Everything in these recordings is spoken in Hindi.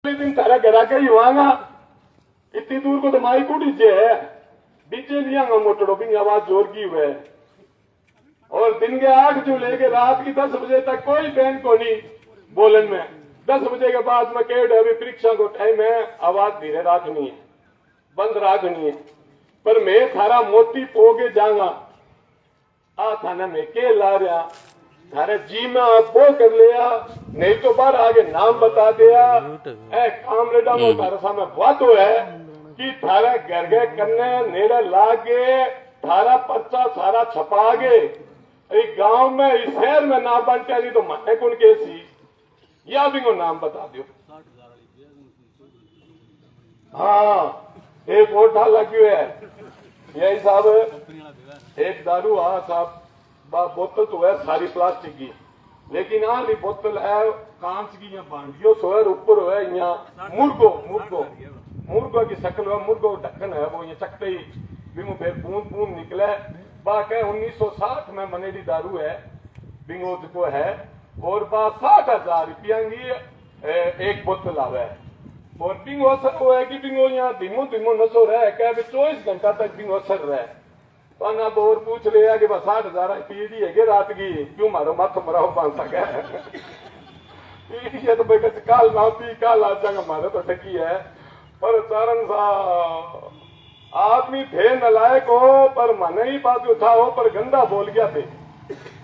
दिन तारा घरा का ही हुआगा इतनी दूर को तुम्हारी को डीजे है डीजे लिया मोटरो भी आवाज जोर की हुए और दिन के 8 जो लेके रात की 10 बजे तक कोई बैंड को नहीं बोलन में 10 बजे के बाद में कह अभी परीक्षा को टाइम है आवाज धीरे रखनी है बंद रखनी है पर मैं थारा मोती पोगे जाऊंगा आ थाना में के ला रहा थारे जी में आप वो कर लिया नहीं तो बार आगे नाम बता दिया काम रेडा में थारे सामने बात हो है कि थारा घर गए करने नेड़े लागे थारा पर्चा सारा छपा गे इस गांव में इस शहर में नाम बनते नहीं तो मने कौन कैसी या भी को नाम बता दो। हाँ एक वोटा लगी है यही साहब एक दारू हाँ साहब बोतल तो है सारी प्लास्टिक की लेकिन आली बोतल है कांच की या बांडियो सो है ऊपर है यहाँ मुर्गो मुर्गो मुर्गो की शक्ल है मुर्गो ढक्कन है वो ये चकते ही बिंगो फिर बूंद बूंद निकले बाकी 1960 में मनेरी दारू है बिंगो को है और 60,000 रुपया की एक बोतल आवे और बिंगो असर वो है कि बिंगो यहाँ धीमो धीमो नशो रहे क्या 24 घंटा तक बिंगो असर रहे तो ना तो और पूछ लिया कि बस 60,000 पीडी है रात की क्यों मारो माथो मराओ 5 ये तो भाई काल ना पी काल आ जाएगा मारे तो ठकी है पर चारण सा आदमी थे नलायक हो पर मन ही बात उठाओ पर गंदा बोल गया थे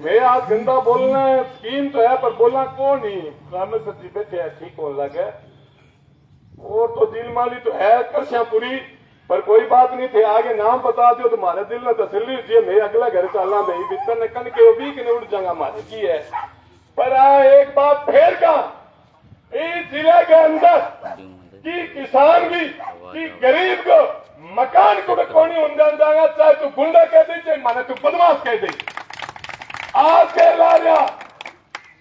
मैं आज गंदा बोलना स्कीम तो है पर बोलना कौन नहीं राम सच्ची बैठे है ठीक हो लगे और तो दिल माली तो है करसिया पूरी पर कोई बात नहीं थे आगे नाम बता दो तुम्हारे दिल में तसल्ली हुई मैं अगला घर चलना भाई बिस्तर ने कन के भी कि उड़ जाऊंगा मारे की है पर एक बात फिर का इस जिले के अंदर कि किसान भी कि गरीब को मकान को कोनी उंदन जाएगा चाहे तू गुंडा कह दे चाहे माने तू बदमाश कह दे आज कह ला रहा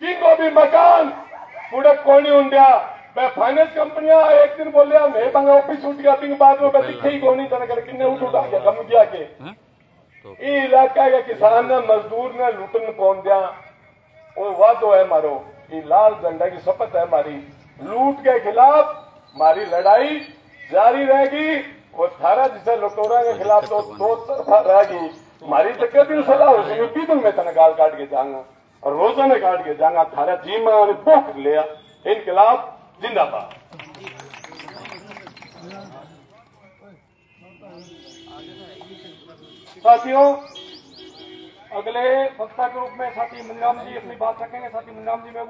कि को भी मकान पूरा कोनी उंडिया मैं फाइनेंस कंपनियां एक दिन बोल रहा मैं बंगा ऑफिस उठ गया तीन बाद में दिखे ही कोनी तना कर किन्ने उठ गया कम गया के ये इलाका के किसान ने मजदूर ने लूटन कौन दिया वो वादो है मारो ये लाल झंडा की शपथ है हमारी लूट के खिलाफ हमारी लड़ाई जारी रहेगी और थारा जिसे लुटोरा के खिलाफ तो दो तरफा रहेगी हमारी तक दिन सलाह हो सके तो मैं तना गाल काट के जाऊंगा और रोजाना काट के जाऊंगा थारा जी में भूख लिया इन खिलाफ जिंदाबाद। साथियों अगले वक्ता के रूप में साथी मुन्नाम जी अपनी बात रखेंगे। साथी मुन्नाम जी में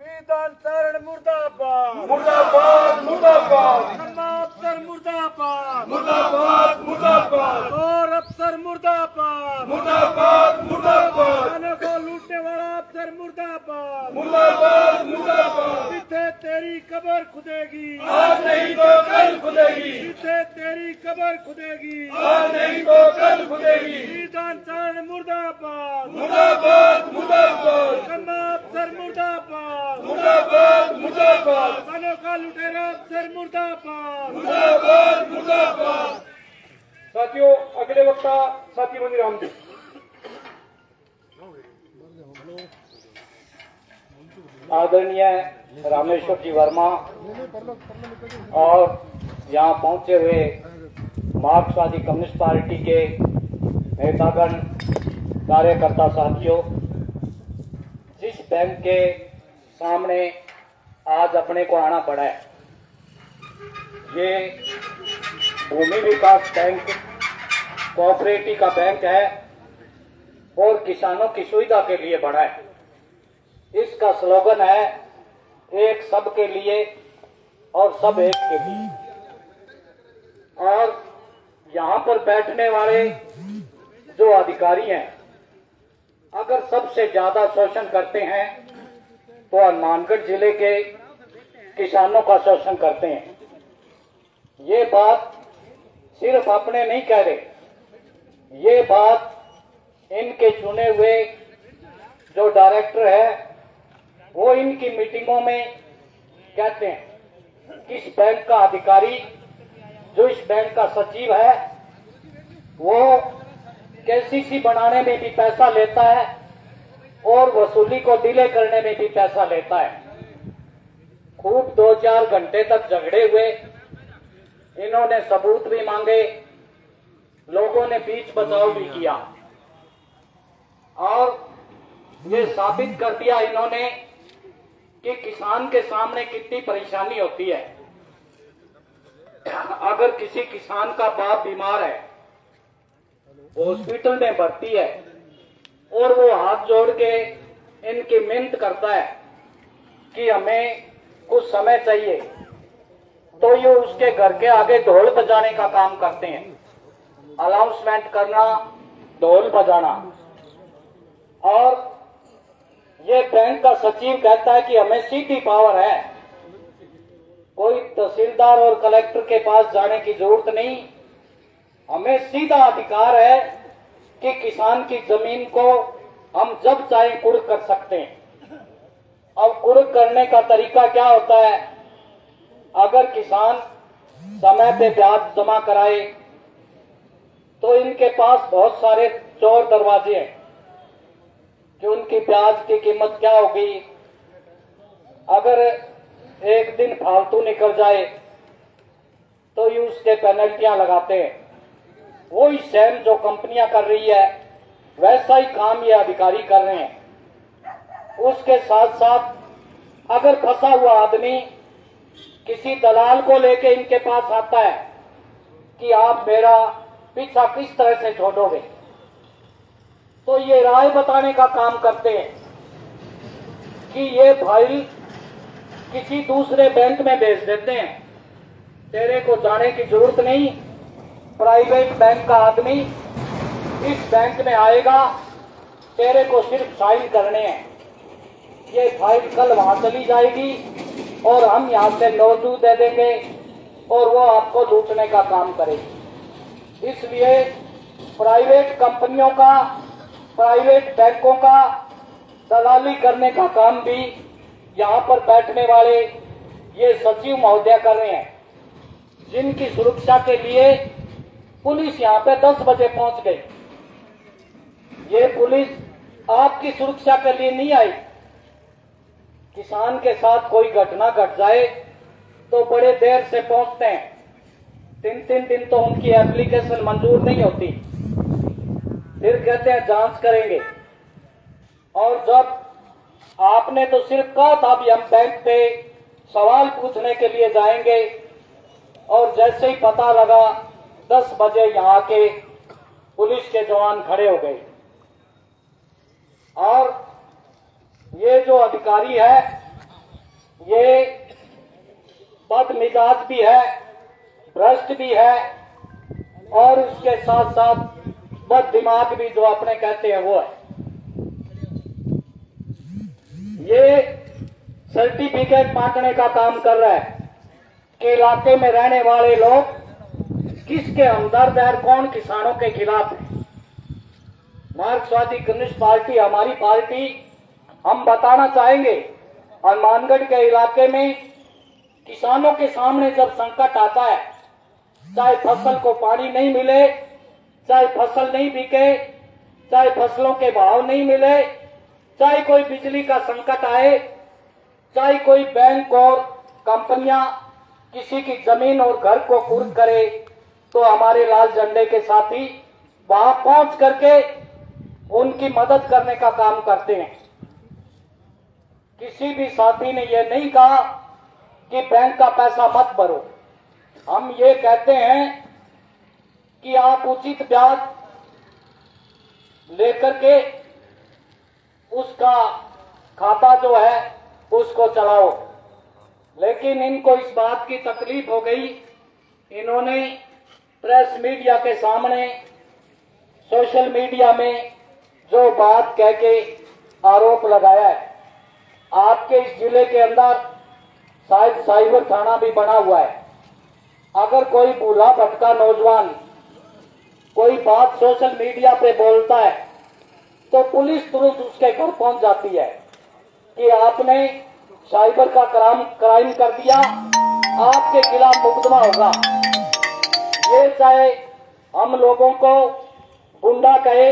विधान चरण मुर्दाबाद मुर्दाबाद मुर्दाबाद अफसर मुर्दाबाद मुर्दाबाद मुर्दाबाद और अफसर मुर्दाबाद मुर्दाबाद मुर्दाबाद खाने को लूटने वाला अफसर मुर्दाबाद मुर्दाबाद मुर्दाबाद जिसे तेरी कब्र खुदेगी आज नहीं तो कल खुदेगी जिसे तेरी कब्र खुदेगी आज नहीं तो कल खुदेगी विधान चरण मुर्दाबाद मुर्दाबाद मुर्दाबाद अफसर मुर्दाबाद मुर्दाबाद मुर्दाबाद खानों का लुटेरा अफसर मुर्दाबाद मुर्दाबाद मुर्दाबाद। साथियों अगले वक्ता साथी मनीराम जी। आदरणीय रामेश्वर जी वर्मा और यहाँ पहुंचे हुए मार्क्सवादी कम्युनिस्ट पार्टी के नेतागण कार्यकर्ता साथियों, जिस बैंक के सामने आज अपने को आना पड़ा है ये भूमि विकास बैंक कोऑपरेटिव का बैंक है और किसानों की सुविधा के लिए बना है। इसका स्लोगन है एक सब के लिए और सब एक के लिए। और यहाँ पर बैठने वाले जो अधिकारी हैं अगर सबसे ज्यादा शोषण करते हैं तो हनुमानगढ़ जिले के किसानों का शोषण करते हैं। ये बात सिर्फ अपने नहीं कह रहे, ये बात इनके चुने हुए जो डायरेक्टर है वो इनकी मीटिंगों में कहते हैं। इस बैंक का अधिकारी जो इस बैंक का सचिव है वो केसीसी बनाने में भी पैसा लेता है और वसूली को डिले करने में भी पैसा लेता है। खूब 2-4 घंटे तक झगड़े हुए। इन्होंने सबूत भी मांगे, लोगों ने बीच बचाव भी किया और ये साबित कर दिया इन्होंने कि किसान के सामने कितनी परेशानी होती है। अगर किसी किसान का बाप बीमार है, हॉस्पिटल में भर्ती है और वो हाथ जोड़ के इनकी मिन्नत करता है कि हमें कुछ समय चाहिए, तो ये उसके घर के आगे ढोल बजाने का काम करते हैं, अनाउंसमेंट करना, ढोल बजाना। और ये बैंक का सचिव कहता है कि हमें सीधी पावर है, कोई तहसीलदार और कलेक्टर के पास जाने की जरूरत नहीं, हमें सीधा अधिकार है कि किसान की जमीन को हम जब चाहे कुर्क कर सकते हैं। अब कुर्क करने का तरीका क्या होता है? अगर किसान समय पे ब्याज जमा कराए तो इनके पास बहुत सारे चोर दरवाजे हैं कि उनकी ब्याज की कीमत क्या होगी। अगर एक दिन फालतू निकल जाए तो ये उसके पेनल्टियां लगाते हैं। वही सेम जो कंपनियां कर रही है वैसा ही काम ये अधिकारी कर रहे हैं। उसके साथ साथ अगर फंसा हुआ आदमी किसी दलाल को लेके इनके पास आता है कि आप मेरा पीछा किस तरह से छोड़ोगे, तो ये राय बताने का काम करते हैं कि ये फाइल किसी दूसरे बैंक में भेज देते हैं, तेरे को जाने की जरूरत नहीं, प्राइवेट बैंक का आदमी इस बैंक में आएगा, तेरे को सिर्फ साइन करने हैं। ये फाइल कल वहां चली जाएगी और हम यहां से नोटू दे देंगे और वो आपको लूटने का काम करेगी। इसलिए प्राइवेट कंपनियों का, प्राइवेट बैंकों का दलाली करने का काम भी यहाँ पर बैठने वाले ये सचिव महोदय कर रहे हैं, जिनकी सुरक्षा के लिए पुलिस यहाँ पे 10 बजे पहुंच गई। ये पुलिस आपकी सुरक्षा के लिए नहीं आई। किसान के साथ कोई घटना घट जाए तो बड़े देर से पहुंचते हैं, 3-3 दिन तो उनकी एप्लीकेशन मंजूर नहीं होती, फिर कहते हैं जांच करेंगे। और जब आपने तो सिर्फ कहा था भी हम बैंक पे सवाल पूछने के लिए जाएंगे, और जैसे ही पता लगा 10 बजे यहाँ के पुलिस के जवान खड़े हो गए। और ये जो अधिकारी है ये बदमिजाज भी है, भ्रष्ट भी है और उसके साथ साथ बद दिमाग भी जो अपने कहते हैं वो है। ये सर्टिफिकेट बांटने का काम कर रहा है कि इलाके में रहने वाले लोग किसके हमदर्द है और कौन किसानों के खिलाफ है। मार्क्सवादी कम्युनिस्ट पार्टी हमारी पार्टी, हम बताना चाहेंगे हनुमानगढ़ के इलाके में किसानों के सामने जब संकट आता है, चाहे फसल को पानी नहीं मिले, चाहे फसल नहीं बिके, चाहे फसलों के भाव नहीं मिले, चाहे कोई बिजली का संकट आए, चाहे कोई बैंक और कंपनियां किसी की जमीन और घर को कुर्क करे, तो हमारे लाल झंडे के साथी वहां पहुंच करके उनकी मदद करने का काम करते हैं। किसी भी साथी ने यह नहीं कहा कि बैंक का पैसा मत भरो। हम ये कहते हैं कि आप उचित ब्याज लेकर के उसका खाता जो है उसको चलाओ। लेकिन इनको इस बात की तकलीफ हो गई, इन्होंने प्रेस मीडिया के सामने, सोशल मीडिया में जो बात कह के आरोप लगाया है। आपके इस जिले के अंदर शायद साइबर थाना भी बना हुआ है। अगर कोई भूला भटका नौजवान कोई बात सोशल मीडिया पे बोलता है तो पुलिस तुरंत उसके घर पहुंच जाती है कि आपने साइबर का क्राइम कर दिया, आपके खिलाफ मुकदमा होगा। ये चाहे हम लोगों को गुंडा कहे,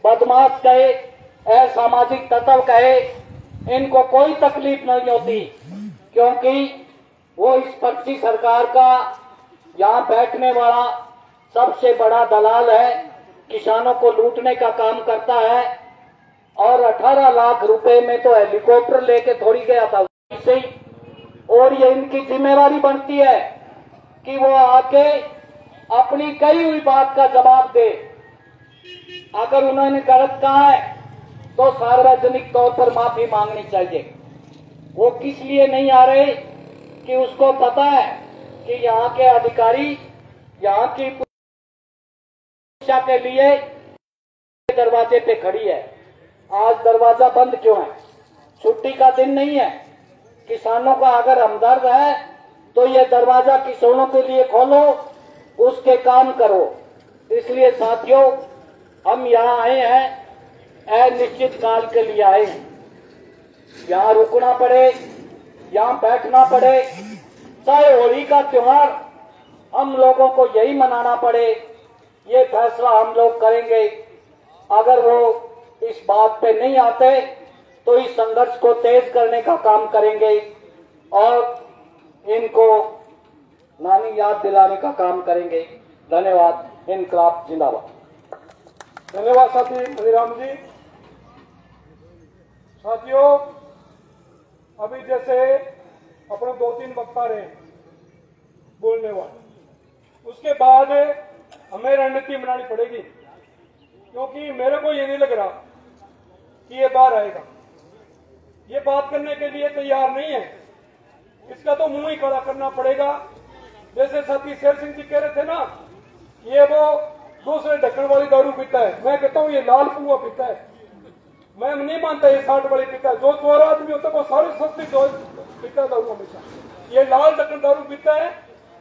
बदमाश कहे, असामाजिक तत्व कहे, इनको कोई तकलीफ नहीं होती। क्योंकि वो इस पर्ची सरकार का यहाँ बैठने वाला सबसे बड़ा दलाल है, किसानों को लूटने का काम करता है। और 18 लाख रुपए में तो हेलीकॉप्टर लेके थोड़ी गया था इसे ही। और ये इनकी जिम्मेवारी बनती है कि वो आके अपनी कही हुई बात का जवाब दे। अगर उन्होंने गलत कहा है तो सार्वजनिक तौर पर माफी मांगनी चाहिए। वो किस लिए नहीं आ रहे कि उसको पता है कि यहाँ के अधिकारी यहाँ की सुरक्षा के लिए दरवाजे पे खड़ी है। आज दरवाजा बंद क्यों है? छुट्टी का दिन नहीं है। किसानों का अगर हमदर्द है तो ये दरवाजा किसानों के लिए खोलो, उसके काम करो। इसलिए साथियों, हम यहाँ आए हैं अनिश्चित काल के लिए आए हैं। यहाँ रुकना पड़े, यहाँ बैठना पड़े, चाहे होली का त्योहार हम लोगों को यही मनाना पड़े, ये फैसला हम लोग करेंगे। अगर वो इस बात पे नहीं आते तो इस संघर्ष को तेज करने का काम करेंगे और इनको नानी याद दिलाने का काम करेंगे। धन्यवाद। इनकलाब जिंदाबाद। धन्यवाद साथी मनीराम जी। साथियों, अभी जैसे अपने 2-3 वक्ता रहे बोलने वाले, उसके बाद हमें रणनीति बनानी पड़ेगी, क्योंकि मेरे को ये नहीं लग रहा कि ये बाहर आएगा। ये बात करने के लिए तैयार नहीं है। इसका तो मुंह ही खड़ा करना पड़ेगा। जैसे साथी शेर सिंह जी कह रहे थे ना, ये वो दूसरे ढक्कन वाली दारू पीता है। मैं कहता हूँ ये लाल पुआ पीता है। मैं नहीं मानता ये 60 वाली पीता है। जो चोर आदमी होता है वो सारे सस्ती पीता दारू हमेशा। ये लाल ढक्कन दारू पीता है।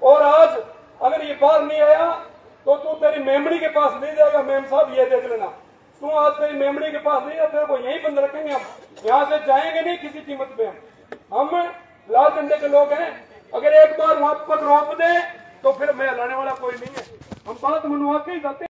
और आज अगर ये बाहर नहीं आया तो तू तेरी मेमड़ी के पास नहीं जाएगा। मेम साहब ये देख लेना, तू आज तेरी मेमड़ी के पास नहीं, तेरे को यहीं बंद रखेंगे। हम यहाँ से जाएंगे नहीं किसी कीमत पे। हम लाल झंडे के लोग हैं। अगर एक बार वहां पर रोक दे तो फिर मैं हलाने वाला कोई नहीं है। हम बात मनवा के ही जाते हैं।